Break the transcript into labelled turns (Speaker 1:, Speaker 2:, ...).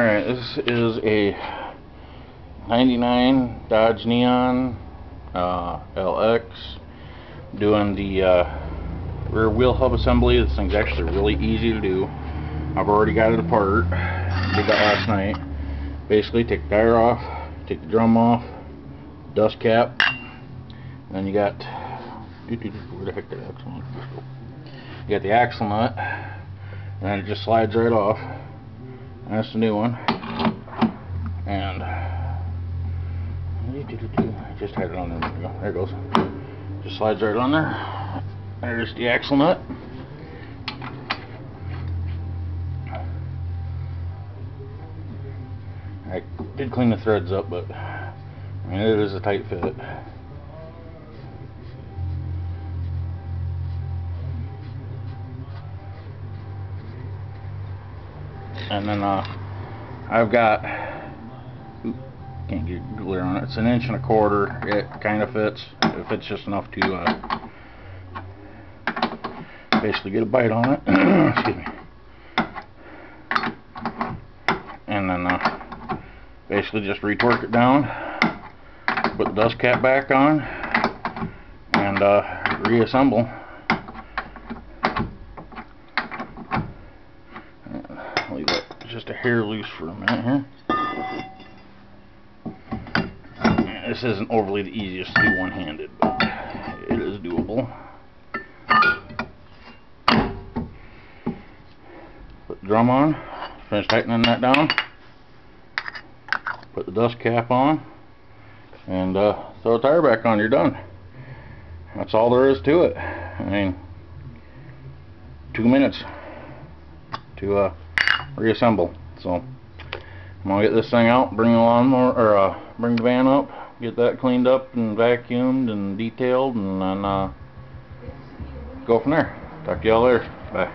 Speaker 1: Alright, this is a 99 Dodge Neon LX doing the rear wheel hub assembly. This thing's actually really easy to do. I've already got it apart. Did that last night. Basically, take the tire off, take the drum off, dust cap, and then you got where the heck did the axle nut go? You got the axle nut, and then it just slides right off. That's the new one. And I just had it on there. There it goes. Just slides right on there. There's the axle nut. I did clean the threads up, but I mean, it is a tight fit. And then I've got, can't get glare on it, it's 1 1/4 inches. It kind of fits. It fits just enough to basically get a bite on it. Excuse me. And then basically just retorque it down, put the dust cap back on, and reassemble. Leave that just a hair loose for a minute here. This isn't overly the easiest to do one-handed, but it is doable. Put the drum on, finish tightening that down, put the dust cap on, and throw the tire back on. You're done. That's all there is to it. I mean, 2 minutes to reassemble. So I'm gonna get this thing out, bring the lawnmower, or bring the van up, get that cleaned up and vacuumed and detailed, and then go from there. Talk to y'all later. Bye.